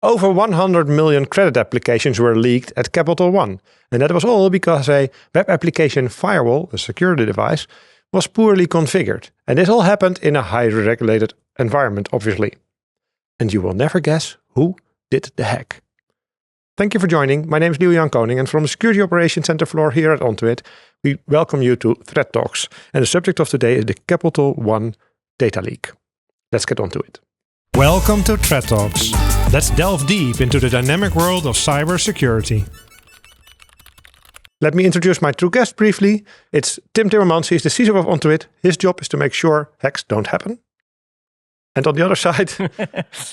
Over 100 million credit applications were leaked at Capital One. And that was all because a web application firewall, a security device, was poorly configured. And this all happened in a highly regulated environment, obviously. And you will never guess who did the hack. Thank you for joining. My name is Lieuwe Jan Koning, and from the Security Operations Center floor here at On2IT, we welcome you to Threat Talks. And the subject of today is the Capital One data leak. Let's get on to it. Welcome to Threat Talks. Let's delve deep into the dynamic world of cybersecurity. Let me introduce my two guests briefly. It's Tim Timmermans. He's the CISO of On2IT. His job is to make sure hacks don't happen. And on the other side,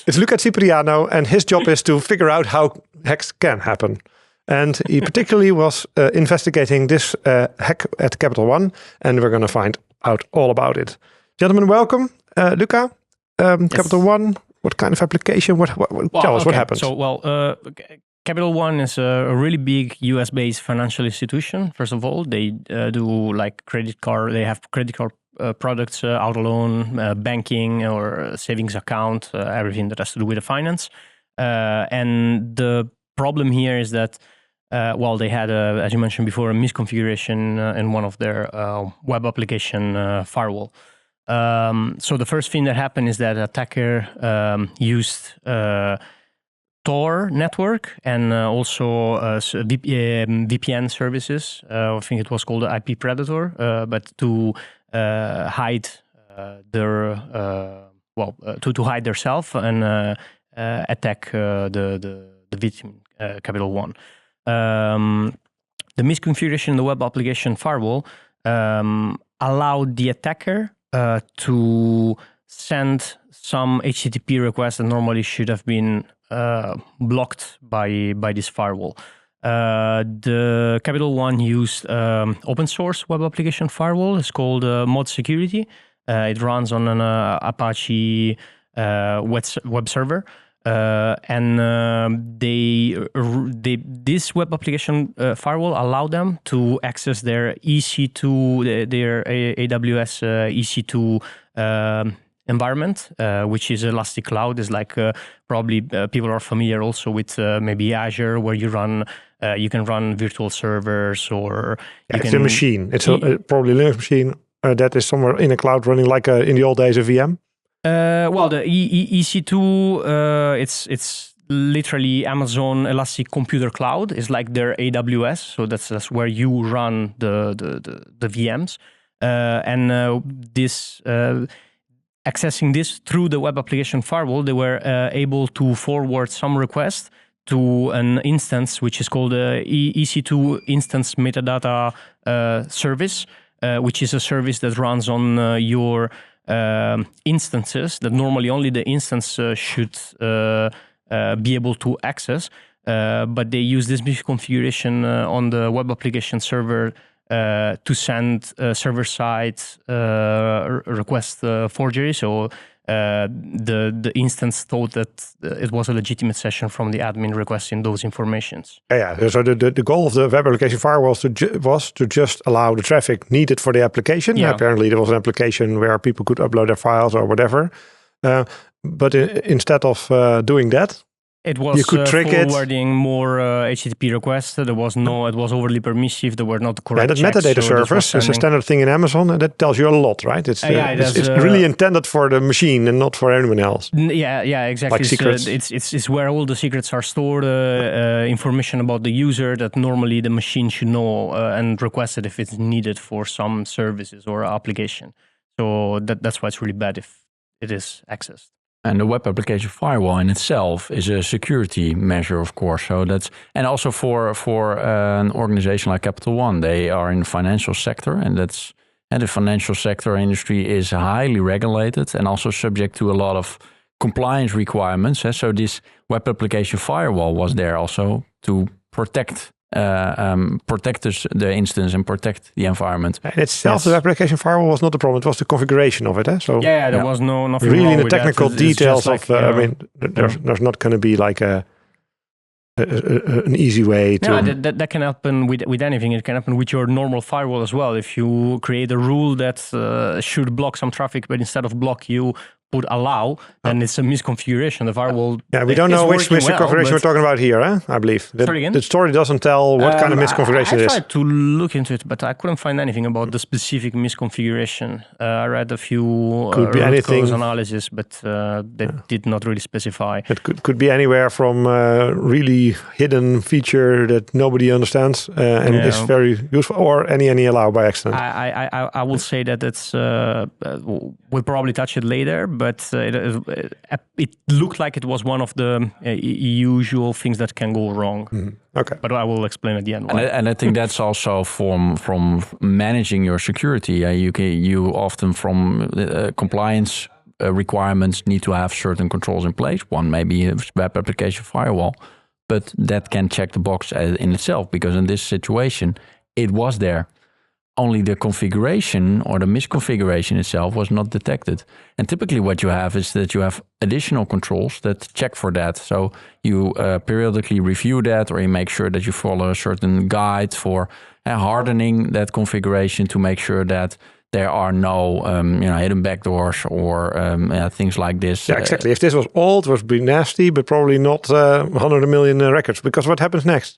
it's Luca Cipriano, and his job is to figure out how hacks can happen. And he particularly was investigating this hack at Capital One, and we're going to find out all about it. Gentlemen, welcome. Luca, yes. Capital One, what kind of application? Tell us what happened. So, Capital One is a really big US-based financial institution. First of all, they do like credit card. They have credit card products, auto loan, banking or savings account, everything that has to do with the finance. And the problem here is that, they had, as you mentioned before, a misconfiguration in one of their web application firewall. So the first thing that happened is that attacker used Tor network and also VPN services. I think it was called the IP Predator, but to hide to hide themselves and attack the victim, Capital One. The misconfiguration in the web application firewall allowed the attacker to send some HTTP requests that normally should have been blocked by this firewall. The Capital One used open source web application firewall. It's called Mod Security. It runs on an Apache web server. This web application firewall allowed them to access their EC2, their AWS EC2 environment, which is Elastic Cloud. Is like probably people are familiar also with maybe Azure, where you can run virtual servers or it's a machine. It's probably a Linux machine that is somewhere in a cloud running like in the old days a VM. The EC2, it's literally Amazon Elastic Computer Cloud. It's like their AWS, so that's where you run the VMs, accessing this through the web application firewall, they were able to forward some requests to an instance which is called the EC2 Instance Metadata Service, which is a service that runs on your instances that normally only the instance should be able to access, but they use this misconfiguration on the web application server to send server-side request forgery. So the instance thought that it was a legitimate session from the admin requesting those informations. Yeah. So the goal of the web application firewall was to just allow the traffic needed for the application. Yeah. Apparently, there was an application where people could upload their files or whatever. But instead of doing that, it was forwarding more HTTP requests. It was overly permissive. There were not the correct checks. Metadata servers is a standard thing in Amazon, and that tells you a lot, right? It's really intended for the machine and not for anyone else. Yeah, exactly. Like secrets. It's where all the secrets are stored, information about the user that normally the machine should know and request it if it's needed for some services or application. So that's why it's really bad if it is accessed. And the web application firewall in itself is a security measure, of course. So and also for an organization like Capital One, they are in the financial sector, and the financial sector industry is highly regulated and also subject to a lot of compliance requirements. So this web application firewall was there also to protect the instance and protect the environment. And itself, the application firewall was not the problem. It was the configuration of it. So there was nothing really wrong in the with technical that. details there's not going to be like an easy way to. No, that can happen with anything. It can happen with your normal firewall as well. If you create a rule that should block some traffic, but instead of block, you put allow, then it's a misconfiguration. The firewall. Yeah, we don't know which misconfiguration we're talking about here, I believe. The story doesn't tell what kind of misconfiguration it is. I tried to look into it, but I couldn't find anything about the specific misconfiguration. I read a few root cause analysis, but they did not really specify. It could be anywhere from really hidden feature that nobody understands and is very useful, or any allow by accident. I will say that it's we'll probably touch it later, but it looked like it was one of the usual things that can go wrong. Mm-hmm. Okay, but I will explain at the end why. And I think that's also from managing your security. You often from compliance requirements need to have certain controls in place. One may be a web application firewall, but that can check the box in itself, because in this situation it was there. Only the configuration or the misconfiguration itself was not detected. And typically what you have is that you have additional controls that check for that. So you periodically review that, or you make sure that you follow a certain guide for hardening that configuration to make sure that there are no hidden backdoors or things like this. Yeah, exactly. If this was old, it would be nasty, but probably not 100 million records, because what happens next?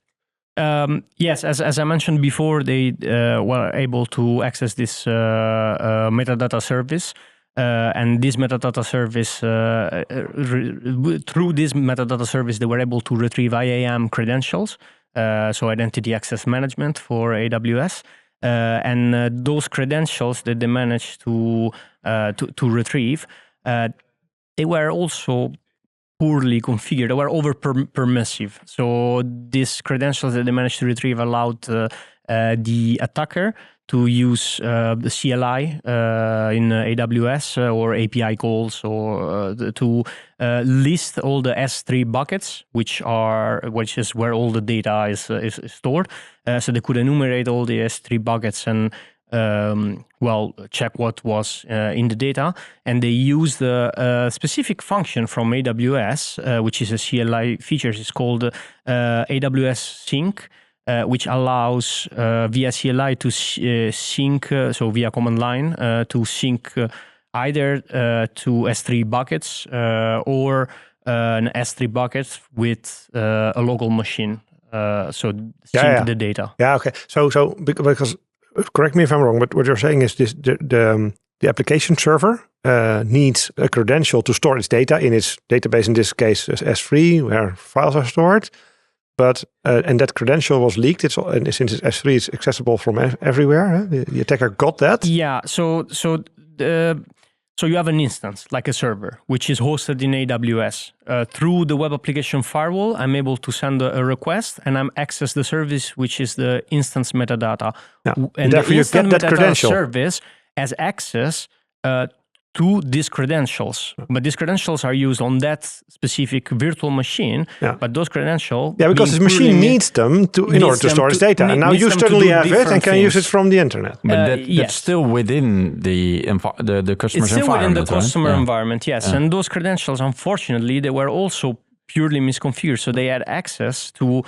Yes, as I mentioned before, they were able to access this metadata service. And this metadata service, through this metadata service, they were able to retrieve IAM credentials, so identity access management for AWS. And those credentials that they managed to retrieve, they were also poorly configured. They were over permissive. So these credentials that they managed to retrieve allowed the attacker to use the CLI in AWS or API calls, or to list all the S3 buckets, which is where all the data is stored. So they could enumerate all the S3 buckets and check what was in the data, and they use the specific function from AWS, which is a CLI feature. It's called AWS Sync, which allows via CLI to sync, so via command line, to sync either to S3 buckets or an S3 bucket with a local machine. So sync the data. Yeah, okay. So because correct me if I'm wrong, but what you're saying is this: the application server needs a credential to store its data in its database. In this case, S3, where files are stored. But and that credential was leaked. And since it's S3, it's accessible from everywhere. The attacker got that. Yeah. So you have an instance like a server, which is hosted in AWS. Through the web application firewall, I'm able to send a request, and I'm access the service, which is the instance metadata. Yeah. And therefore, the you get that credential. Service has access to these credentials, but these credentials are used on that specific virtual machine. Yeah. But those credentials, because this machine needs them in order to store its data, and now you suddenly have it and can use it from the internet. But that's still within the customer's environment. It's still within the customer environment, yes. Yeah. And those credentials, unfortunately, they were also purely misconfigured, so they had access to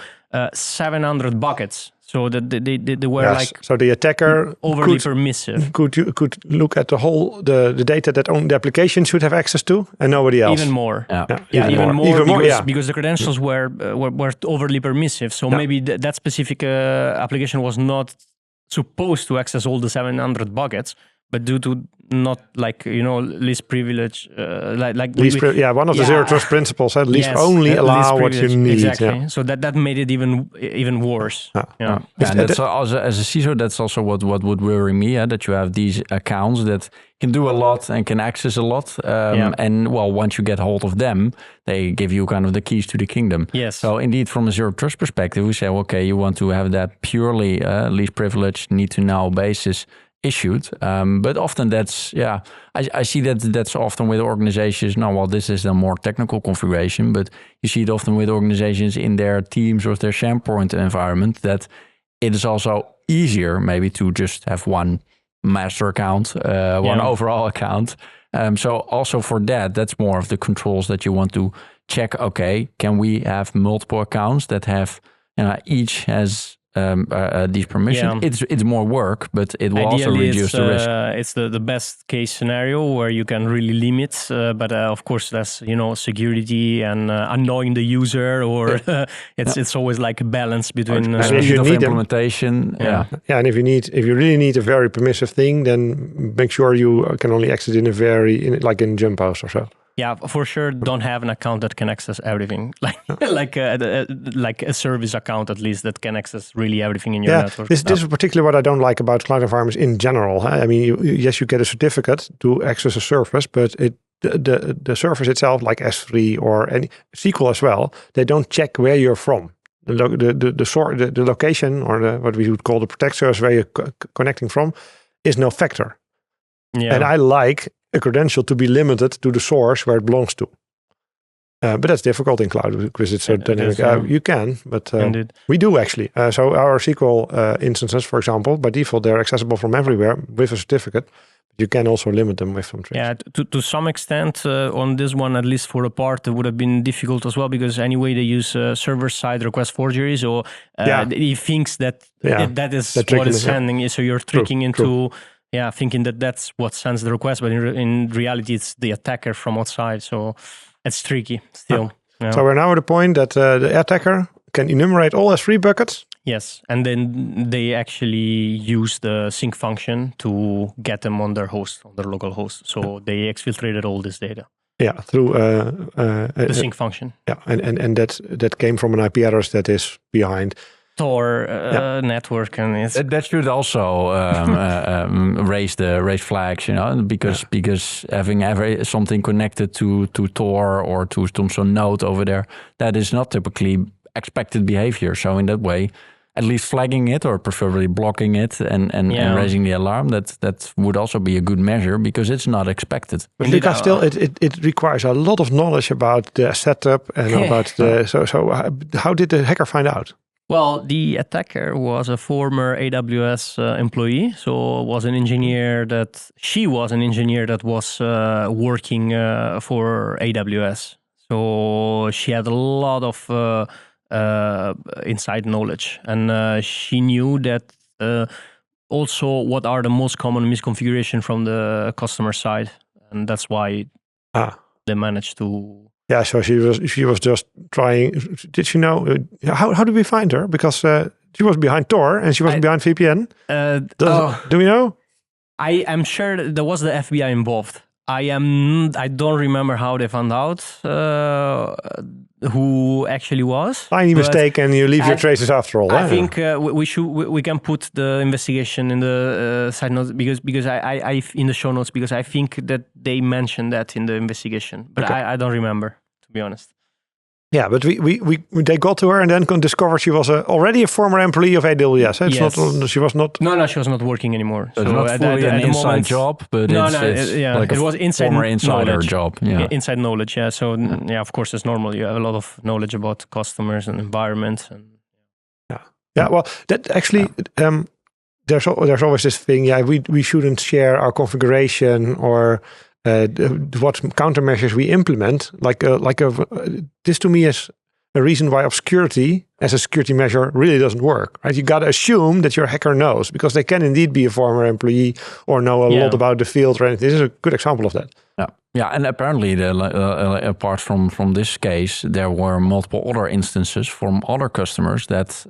700 buckets. So that they were so the attacker overly permissive. Could look at the data that only the application should have access to, and nobody else. Even more. Even more because the credentials were overly permissive. So maybe that specific application was not supposed to access all the 700 buckets, but due to not least privilege, one of the zero trust principles, at least only allow what you need. Exactly. Yeah. So that made it even worse. And that's also, as a CISO, that's also what would worry me, that you have these accounts that can do a lot and can access a lot. And once you get hold of them, they give you kind of the keys to the kingdom. Yes. So indeed, from a zero trust perspective, we say, okay, you want to have that purely least privilege, need to know basis issued, but often that's I see that's often with organizations. This is a more technical configuration, but you see it often with organizations in their teams or their SharePoint environment, that it is also easier maybe to just have one master account, one overall account. So also for that's more of the controls that you want to check. Okay, can we have multiple accounts that have each has these permissions. Yeah. It's more work, but it will also reduce the risk. It's the best case scenario where you can really limit, but of course there's security and annoying the user, or it's always like a balance between speed of implementation. And if you really need a very permissive thing, then make sure you can only access in like in jump house or so. Yeah, for sure. Don't have an account that can access everything, like a service account at least that can access really everything in your network. This is particularly what I don't like about cloud environments in general. I mean, you get a certificate to access a service, but the service itself, like S3 or any SQL as well, they don't check where you're from. The location, or what we would call the protect service where you're connecting from, is no factor. Yeah. And I like a credential to be limited to the source where it belongs to. But that's difficult in cloud because it's so dynamic. You can, but we do actually. So our SQL instances, for example, by default, they're accessible from everywhere with a certificate. You can also limit them with some tricks. Yeah, to some extent on this one, at least for a part, it would have been difficult as well because anyway they use server-side request forgery. So he thinks that that is what is sending. So you're tricking into... Yeah, thinking that that's what sends the request, but in reality, it's the attacker from outside. So it's tricky still. Yeah. So we're now at the point that the attacker can enumerate all S3 buckets. Yes, and then they actually use the sync function to get them on their host, on their local host. So they exfiltrated all this data. Yeah, through the sync function. Yeah, and that came from an IP address that is behind Tor network, and that should also raise flags, because having something connected to Tor or to some node over there, that is not typically expected behavior. So in that way, at least flagging it or preferably blocking it and raising the alarm, that would also be a good measure because it's not expected. But Luca, still, it requires a lot of knowledge about the setup and about the. So how did the hacker find out? Well, the attacker was a former AWS employee, so she was an engineer that was working for AWS. So she had a lot of inside knowledge, and she knew that also what are the most common misconfiguration from the customer side, and that's why they managed to. Yeah, so she was just trying. Did she know how did we find her? Because she was behind Tor and she was behind VPN. Do we know? I am sure there was the FBI involved. I don't remember how they found out who actually was. Tiny mistake, and you leave your traces after all. I think we can put the investigation in the side notes because I in the show notes because I think that they mentioned that in the investigation, but I don't remember, to be honest. Yeah, but they got to her and then discovered she was already a former employee of AWS. It's not. She was not. No, she was not working anymore. So it's not fully an inside job, but it's like it was former insider knowledge. job. Yeah, inside knowledge. Yeah, so of course it's normal. You have a lot of knowledge about customers and environment. And well, that actually. There's always this thing. Yeah, we shouldn't share our configuration or. What countermeasures we implement, this to me is a reason why obscurity as a security measure really doesn't work. Right? You got to assume that your hacker knows because they can indeed be a former employee or know a lot about the field. Or anything. This is a good example of that. Yeah, and apparently, apart from this case, there were multiple other instances from other customers that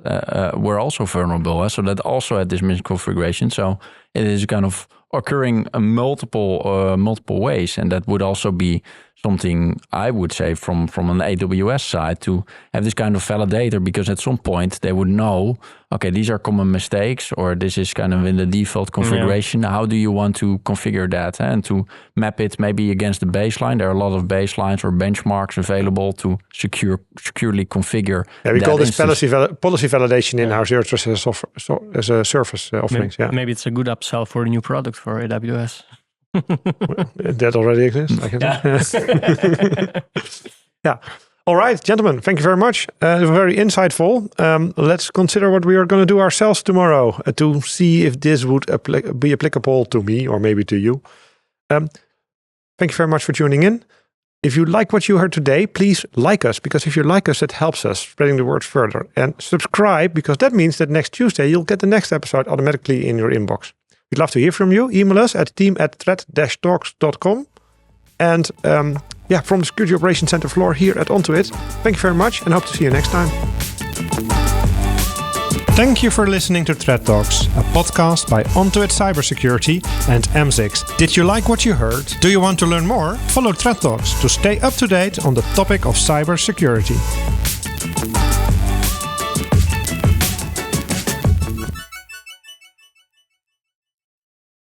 were also vulnerable. So that also had this misconfiguration. So it is kind of occurring in multiple ways, and that would also be something I would say from an AWS side to have this kind of validator, because at some point they would know, okay, these are common mistakes, or this is kind of in the default configuration. How do you want to configure that and to map it maybe against the baseline? There are a lot of baselines or benchmarks available to securely configure. Yeah, we call this policy validation in our Zero Trust as a service offerings. Maybe it's a good upsell for a new product for AWS. That already exists. Yeah. All right, gentlemen, thank you very much. Very insightful. Let's consider what we are going to do ourselves tomorrow to see if this would be applicable to me or maybe to you. Thank you very much for tuning in. If you like what you heard today, please like us, because if you like us, it helps us spreading the word further. And subscribe, because that means that next Tuesday you'll get the next episode automatically in your inbox. We'd love to hear from you. Email us at team@threat-talks.com. And from the Security Operations Center floor here at On2IT, thank you very much and hope to see you next time. Thank you for listening to Threat Talks, a podcast by On2IT Cybersecurity and AMS-IX. Did you like what you heard? Do you want to learn more? Follow Threat Talks to stay up to date on the topic of cybersecurity.